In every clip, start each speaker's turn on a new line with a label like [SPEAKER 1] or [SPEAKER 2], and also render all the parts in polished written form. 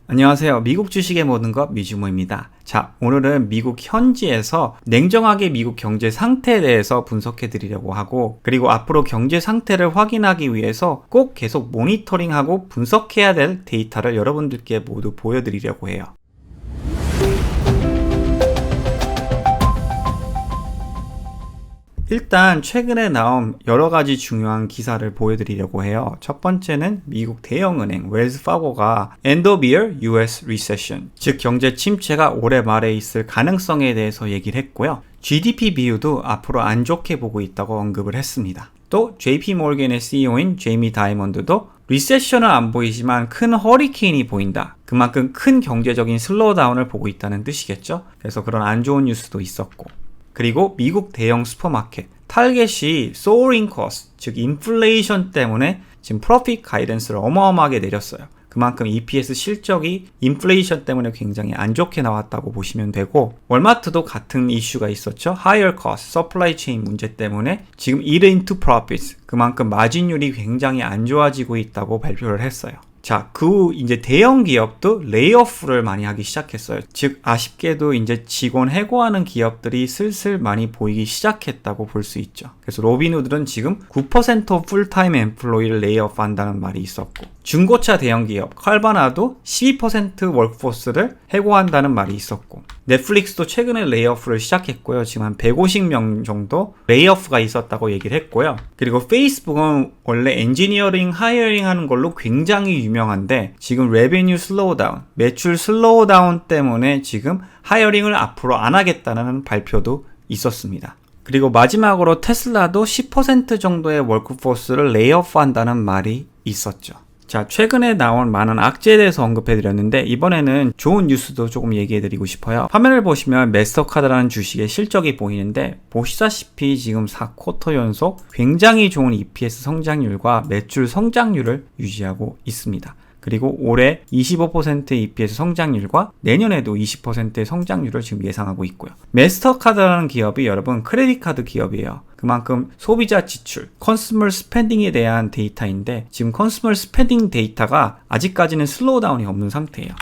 [SPEAKER 1] 안녕하세요. 미국 주식의 모든 것 미주모입니다. 자, 오늘은 미국 현지에서 냉정하게 미국 경제 상태에 대해서 분석해 드리려고 하고, 그리고 앞으로 경제 상태를 확인하기 위해서 꼭 계속 모니터링하고 분석해야 될 데이터를 여러분들께 모두 보여드리려고 해요. 일단 최근에 나온 여러 가지 중요한 기사를 보여드리려고 해요. 첫 번째는 미국 대형은행 웰스 파고가 End of Year US Recession, 즉 경제 침체가 올해 말에 있을 가능성에 대해서 얘기를 했고요. GDP 비율도 앞으로 안 좋게 보고 있다고 언급을 했습니다. 또 JP 모건의 CEO인 제이미 다이먼드도 리세션은 안 보이지만 큰 허리케인이 보인다. 그만큼 큰 경제적인 슬로우다운을 보고 있다는 뜻이겠죠. 그래서 그런 안 좋은 뉴스도 있었고, 그리고 미국 대형 슈퍼마켓 타겟이 soaring cost, 즉 인플레이션 때문에 지금 프로핏 가이던스를 어마어마하게 내렸어요. 그만큼 EPS 실적이 인플레이션 때문에 굉장히 안 좋게 나왔다고 보시면 되고, 월마트도 같은 이슈가 있었죠. higher cost, supply chain 문제 때문에 지금 eat into profits, 그만큼 마진율이 굉장히 안 좋아지고 있다고 발표를 했어요. 자, 그 후 이제 대형 기업도 레이오프를 많이 하기 시작했어요. 즉, 아쉽게도 이제 직원 해고하는 기업들이 슬슬 많이 보이기 시작했다고 볼 수 있죠. 그래서 로빈후드는 지금 9% 풀타임 엠플로이를 레이오프 한다는 말이 있었고, 중고차 대형 기업 칼바나도 12% 월크포스를 해고한다는 말이 있었고, 넷플릭스도 최근에 레이오프를 시작했고요. 지금 한 150명 정도 레이오프가 있었다고 얘기를 했고요. 그리고 페이스북은 원래 엔지니어링 하이어링 하는 걸로 굉장히 유명한데, 지금 레베뉴 슬로우다운, 매출 슬로우다운 때문에 지금 하이어링을 앞으로 안 하겠다는 발표도 있었습니다. 그리고 마지막으로 테슬라도 10% 정도의 월크포스를 레이오프 한다는 말이 있었죠. 자, 최근에 나온 많은 악재에 대해서 언급해드렸는데, 이번에는 좋은 뉴스도 조금 얘기해드리고 싶어요. 화면을 보시면 마스터카드라는 주식의 실적이 보이는데, 보시다시피 지금 4쿼터 연속 굉장히 좋은 EPS 성장률과 매출 성장률을 유지하고 있습니다. 그리고 올해 25%의 EPS 성장률과 내년에도 20%의 성장률을 지금 예상하고 있고요. 마스터카드라는 기업이 여러분 크레딧 카드 기업이에요. 그만큼 소비자 지출, 컨슈머 스펜딩에 대한 데이터인데, 지금 컨슈머 스펜딩 데이터가 아직까지는 슬로우다운이 없는 상태예요.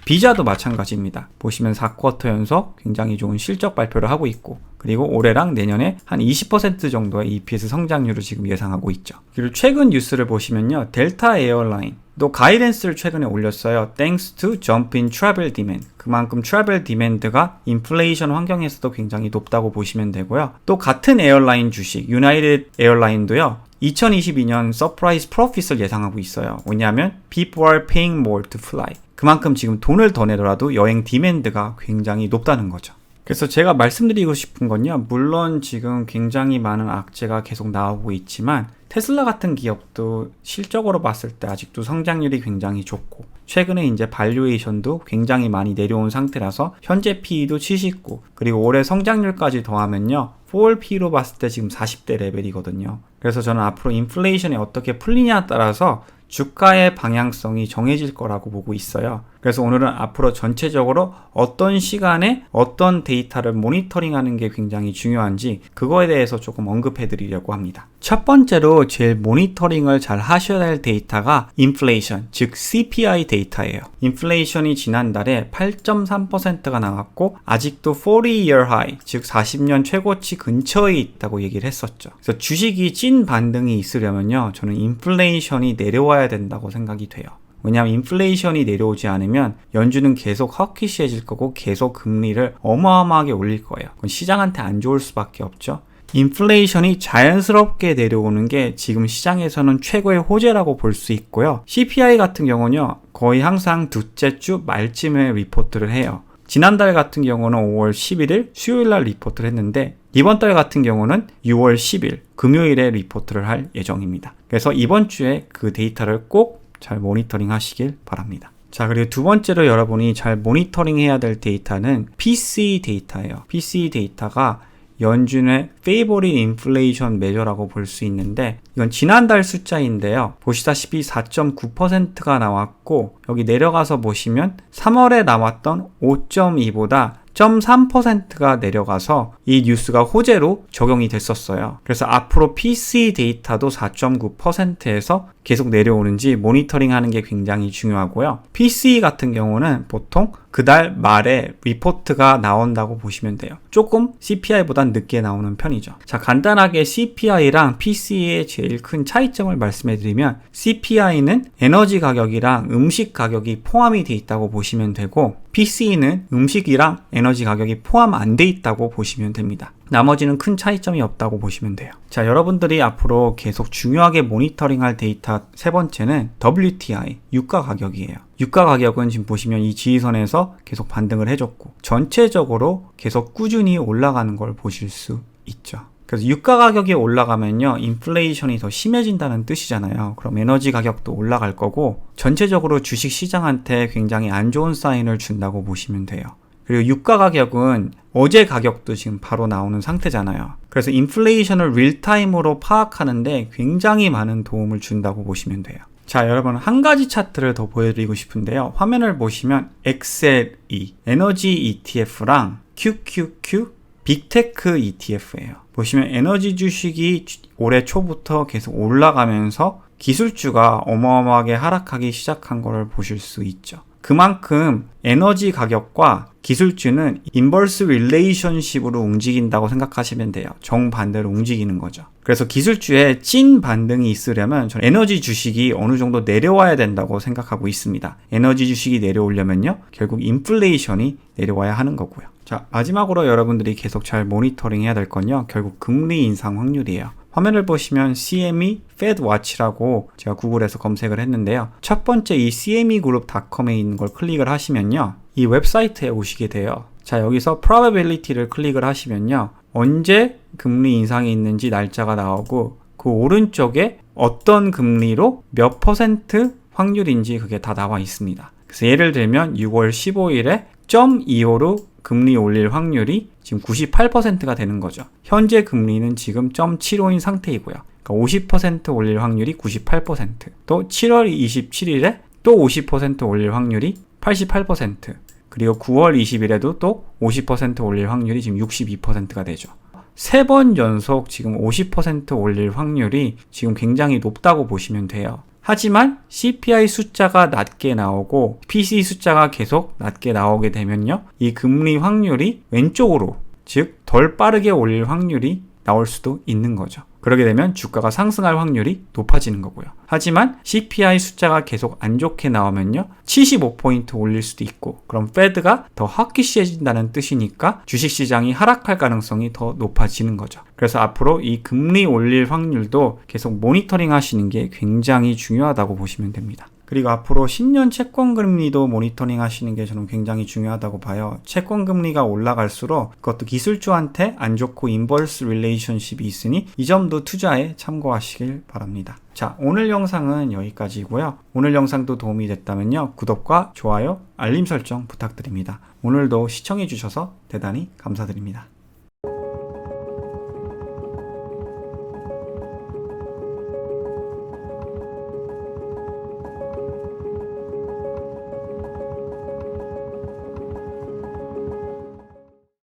[SPEAKER 1] 비자도 마찬가지입니다. 보시면 4쿼터 연속 굉장히 좋은 실적 발표를 하고 있고, 그리고 올해랑 내년에 한 20% 정도의 EPS 성장률을 지금 예상하고 있죠. 그리고 최근 뉴스를 보시면요, 델타 에어라인도 가이던스를 최근에 올렸어요. Thanks to jump in travel demand. 그만큼 트래블 디맨드가 인플레이션 환경에서도 굉장히 높다고 보시면 되고요. 또 같은 에어라인 주식 유나이티드 에어라인도요, 2022년 서프라이즈 프로핏을 예상하고 있어요. 왜냐하면 people are paying more to fly. 그만큼 지금 돈을 더 내더라도 여행 디맨드가 굉장히 높다는 거죠. 그래서 제가 말씀드리고 싶은 건요, 물론 지금 굉장히 많은 악재가 계속 나오고 있지만 테슬라 같은 기업도 실적으로 봤을 때 아직도 성장률이 굉장히 좋고, 최근에 이제 발류에이션도 굉장히 많이 내려온 상태라서 현재 PE도 79, 그리고 올해 성장률까지 더하면요, 4P로 봤을 때 지금 40대 레벨이거든요. 그래서 저는 앞으로 인플레이션이 어떻게 풀리냐에 따라서 주가의 방향성이 정해질 거라고 보고 있어요. 그래서 오늘은 앞으로 전체적으로 어떤 시간에 어떤 데이터를 모니터링하는 게 굉장히 중요한지 그거에 대해서 조금 언급해 드리려고 합니다. 첫 번째로 제일 모니터링을 잘 하셔야 할 데이터가 인플레이션, 즉 CPI 데이터예요. 인플레이션이 지난달에 8.3%가 나왔고, 아직도 40-year high, 즉 40년 최고치 근처에 있다고 얘기를 했었죠. 그래서 주식이 찐 반등이 있으려면요, 저는 인플레이션이 내려와야 된다고 생각이 돼요. 왜냐하면 인플레이션이 내려오지 않으면 연준은 계속 허키시해질 거고 계속 금리를 어마어마하게 올릴 거예요. 그건 시장한테 안 좋을 수밖에 없죠. 인플레이션이 자연스럽게 내려오는 게 지금 시장에서는 최고의 호재라고 볼 수 있고요. CPI 같은 경우는요, 거의 항상 둘째 주 말쯤에 리포트를 해요. 지난달 같은 경우는 5월 11일 수요일날 리포트를 했는데, 이번 달 같은 경우는 6월 10일 금요일에 리포트를 할 예정입니다. 그래서 이번 주에 그 데이터를 꼭 잘 모니터링 하시길 바랍니다. 자, 그리고 두 번째로 여러분이 잘 모니터링 해야 될 데이터는 PCE 데이터예요. PCE 데이터가 연준의 Favorite Inflation Measure라고 볼 수 있는데, 이건 지난달 숫자인데요. 보시다시피 4.9%가 나왔고, 여기 내려가서 보시면 3월에 나왔던 5.2보다 0.3%가 내려가서 이 뉴스가 호재로 적용이 됐었어요. 그래서 앞으로 PC 데이터도 4.9%에서 계속 내려오는지 모니터링 하는 게 굉장히 중요하고요. PCE 같은 경우는 보통 그달 말에 리포트가 나온다고 보시면 돼요. 조금 CPI보단 늦게 나오는 편이죠. 자, 간단하게 CPI랑 PCE의 제일 큰 차이점을 말씀해 드리면 CPI는 에너지 가격이랑 음식 가격이 포함이 돼 있다고 보시면 되고 PCE는 음식이랑 에너지 가격이 포함 안 돼 있다고 보시면 됩니다. 나머지는 큰 차이점이 없다고 보시면 돼요. 자, 여러분들이 앞으로 계속 중요하게 모니터링할 데이터 세 번째는 WTI, 유가 가격이에요. 유가 가격은 지금 보시면 이 지지선에서 계속 반등을 해줬고 전체적으로 계속 꾸준히 올라가는 걸 보실 수 있죠. 그래서 유가 가격이 올라가면요, 인플레이션이 더 심해진다는 뜻이잖아요. 그럼 에너지 가격도 올라갈 거고 전체적으로 주식 시장한테 굉장히 안 좋은 사인을 준다고 보시면 돼요. 그리고 유가 가격은 어제 가격도 지금 바로 나오는 상태잖아요. 그래서 인플레이션을 릴타임으로 파악하는데 굉장히 많은 도움을 준다고 보시면 돼요. 자, 여러분 한 가지 차트를 더 보여드리고 싶은데요. 화면을 보시면 XLE, 에너지 ETF랑 QQQ, 빅테크 ETF예요. 보시면 에너지 주식이 올해 초부터 계속 올라가면서 기술주가 어마어마하게 하락하기 시작한 걸 보실 수 있죠. 그만큼 에너지 가격과 기술주는 인버스 릴레이션십으로 움직인다고 생각하시면 돼요. 정반대로 움직이는 거죠. 그래서 기술주에 찐 반등이 있으려면 저는 에너지 주식이 어느 정도 내려와야 된다고 생각하고 있습니다. 에너지 주식이 내려오려면요, 결국 인플레이션이 내려와야 하는 거고요. 자, 마지막으로 여러분들이 계속 잘 모니터링 해야 될 건요, 결국 금리 인상 확률이에요. 화면을 보시면 CME Fed Watch라고 제가 구글에서 검색을 했는데요. 첫 번째 이 CME그룹.com에 있는 걸 클릭을 하시면요, 이 웹사이트에 오시게 돼요. 자, 여기서 probability를 클릭을 하시면요, 언제 금리 인상이 있는지 날짜가 나오고 그 오른쪽에 어떤 금리로 몇 퍼센트 확률인지 그게 다 나와 있습니다. 그래서 예를 들면 6월 15일에 0.25로 금리 올릴 확률이 지금 98%가 되는 거죠. 현재 금리는 지금 0.75인 상태이고요. 그러니까 50% 올릴 확률이 98%, 또 7월 27일에 또 50% 올릴 확률이 88%, 그리고 9월 20일에도 또 50% 올릴 확률이 지금 62%가 되죠. 3번 연속 지금 50% 올릴 확률이 지금 굉장히 높다고 보시면 돼요. 하지만 CPI 숫자가 낮게 나오고 PCE 숫자가 계속 낮게 나오게 되면요, 이 금리 확률이 왼쪽으로, 즉 덜 빠르게 올릴 확률이 나올 수도 있는 거죠. 그러게 되면 주가가 상승할 확률이 높아지는 거고요. 하지만 CPI 숫자가 계속 안 좋게 나오면요, 75포인트 올릴 수도 있고, 그럼 페드가 더 핫기시해진다는 뜻이니까 주식시장이 하락할 가능성이 더 높아지는 거죠. 그래서 앞으로 이 금리 올릴 확률도 계속 모니터링 하시는 게 굉장히 중요하다고 보시면 됩니다. 그리고 앞으로 10년 채권금리도 모니터링 하시는 게 저는 굉장히 중요하다고 봐요. 채권금리가 올라갈수록 그것도 기술주한테 안 좋고 인버스 릴레이션십이 있으니 이 점도 투자에 참고하시길 바랍니다. 자, 오늘 영상은 여기까지고요. 오늘 영상도 도움이 됐다면요, 구독과 좋아요, 알림 설정 부탁드립니다. 오늘도 시청해 주셔서 대단히 감사드립니다.